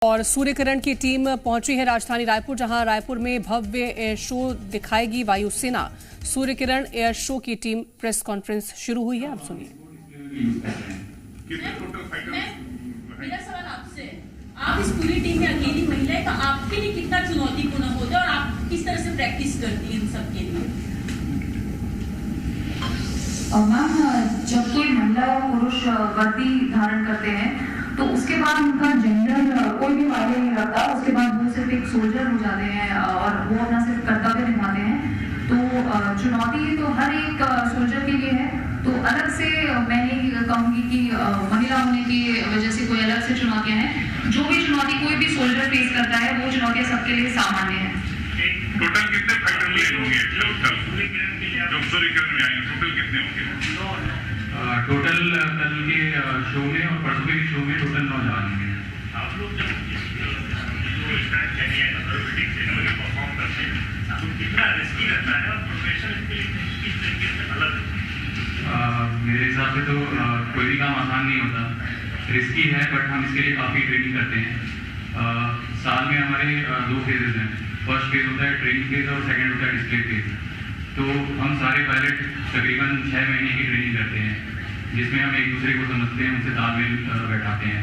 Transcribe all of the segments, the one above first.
और सूर्यकिरण की टीम पहुंची है राजधानी रायपुर, जहां रायपुर में भव्य एयर शो दिखाएगी वायुसेना। सूर्यकिरण एयर शो की टीम प्रेस कॉन्फ्रेंस शुरू हुई है, आप सुनिए। मेरा सवाल आपसे, आप इस पूरी टीम में अकेली महिला है, तो आपके लिए कितना चुनौतीपूर्ण होता है और आप किस तरह से प्रैक्टिस करती हैं इन सब के लिए? मैम, जब कोई महिला और पुरुष वर्दी धारण करते हैं तो उसके बाद उनका जेंडर कोई भी मायने नहीं रखता। उसके बाद वो सिर्फ एक सोल्जर हो जाते हैं और वो अपना सिर्फ कर्तव्य निभाते हैं। तो चुनौती तो हर एक सोल्जर के लिए है। तो अलग से मैं नहीं कहूँगी कि महिला होने की वजह से कोई अलग से चुनौतियाँ हैं। जो भी चुनौती कोई भी सोल्जर फेस करता है वो चुनौतियाँ सबके लिए सामान्य है। टोटल कितने फाइटर प्लेन होंगे जो सूर्यकिरण में आएंगे? टोटल कितने होंगे? टोटल कल के शो में और परसों के शो में टोटल 9 जवान होंगे। आप लोग जब परफॉर्म करते हैं तो कितना रिस्की रहता है और प्रोफेशन इसके लिए किस तरीके से अलग है? मेरे हिसाब से तो कोई भी काम आसान नहीं होता, रिस्की है, बट हम इसके लिए काफ़ी ट्रेनिंग करते हैं। साल में हमारे 2 फेजेस हैं। फर्स्ट फेज होता है ट्रेनिंग फेज और सेकंड होता है डिस्प्ले फेज। तो हम सारे पायलट तकरीबन 6 महीने की ट्रेनिंग करते हैं, जिसमें हम एक दूसरे को समझते हैं, उनसे तालमेल बैठाते हैं।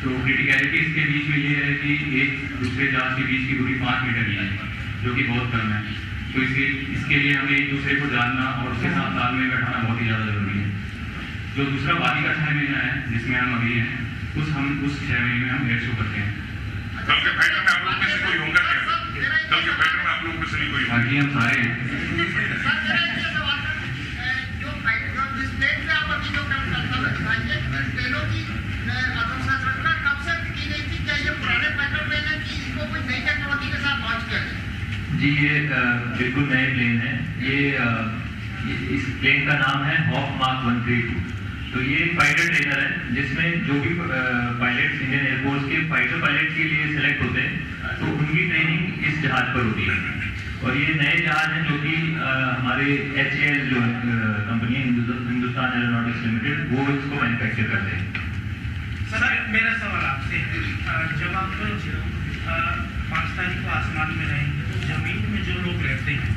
तो क्रिटिकलिटी इसके बीच में ये है कि एक दूसरे जहाज के बीच की दूरी 5 मीटर ही है, जो कि बहुत कम है। तो इसके लिए हमें एक दूसरे को जानना और उसके साथ तालमेल बैठाना बहुत ही ज़्यादा जरूरी है। जो दूसरा बाकी का 6 महीना है जिसमें हम अभी हैं, उस 6 महीने में हम एयर शो करते हैं। कल के फाइटर में आप लोग में से कोई होगा क्या? कल के फाइटर में आप लोग में से कोई? हाँ जी, हम सारे हैं। जी, ये बिल्कुल नए प्लेन है। इस प्लेन का नाम है हॉक मार्क 132। तो ये एक फाइटर ट्रेनर है, जिसमें जो भी पायलट्स इंडियन एयरफोर्स के फाइटर पायलट के लिए सेलेक्ट होते हैं तो उनकी ट्रेनिंग इस जहाज पर होती है। और ये नए जहाज हैं जो कि हमारे HAL जो कंपनी है, हिंदुस्तान एरोनॉटिक्स लिमिटेड, वो इसको मैन्युफैक्चर करते हैं। सर, मेरा सवाल आपसे है, जब आप पाकिस्तानी को आसमान में रहेंगे तो जमीन में जो लोग रहते हैं,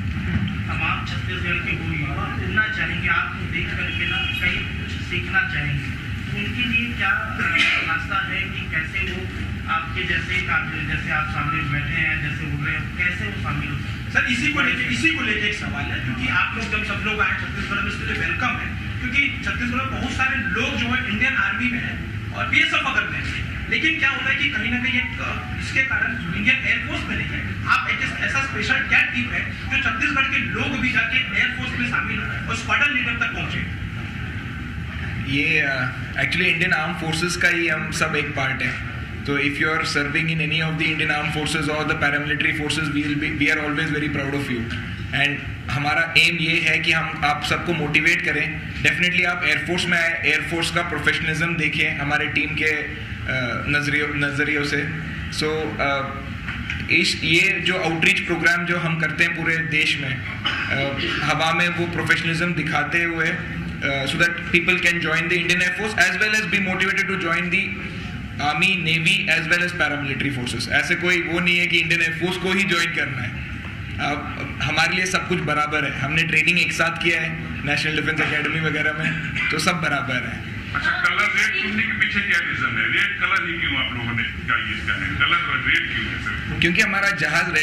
तमाम छत्तीसगढ़ के वो युवा उड़ना चाहेंगे, आपको देख करके ना कहीं कुछ सीखना चाहेंगे, तो उनके लिए क्या रास्ता है कि कैसे वो आपके जैसे आप सामने बैठे हैं, जैसे उड़ रहे हैं, कैसे वो शामिल हो? सर, इसी को लेके एक सवाल है, क्योंकि आप लोग जब सब लोग आए छत्तीसगढ़ में, इसके लिए वेलकम है, क्योंकि छत्तीसगढ़ में बहुत सारे लोग जो है इंडियन आर्मी में है और BSF करते हैं। लेकिन क्या होता है कि कहीं ना कहीं इसके कारण इंडियन एयरफोर्स में नहीं है। आप एक ऐसा स्पेशल क्या टीम है जो छत्तीसगढ़ के लोग भी जाके एयरफोर्स में शामिल हो और स्क्वाड्रन लीडर तक पहुंचे? ये एक्चुअली इंडियन आर्म फोर्सेस का ही हम सब एक पार्ट है। तो if you are serving in any of the Indian arm forces और the paramilitary forces, we are always very proud of you. And हमारा एम ये है कि हम आप सबको मोटिवेट करें। डेफिनेटली आप एयरफोर्स में आए, एयरफोर्स का प्रोफेशनलिज्म देखें हमारे टीम के नज़रियों से। सो ये जो आउटरीच प्रोग्राम जो हम करते हैं पूरे देश में, हवा में वो प्रोफेशनलिज्म दिखाते हुए, so that people can join the Indian Air Force as well as be motivated to join the Army, Navy as well as paramilitary forces। ऐसे कोई वो नहीं है कि इंडियन एयर फोर्स को ही ज्वाइन करना है। हमारे लिए सब कुछ बराबर है। हमने ट्रेनिंग एक साथ किया है नेशनल डिफेंस एकेडमी वगैरह में, तो सब बराबर है। अच्छा, कलर रेड चुनने के पीछे क्या रीजन है? रेड कलर ही क्यों आप लोगों ने इसका है? कलर और रेड क्यों है सर? क्योंकि हमारा जहाज रेड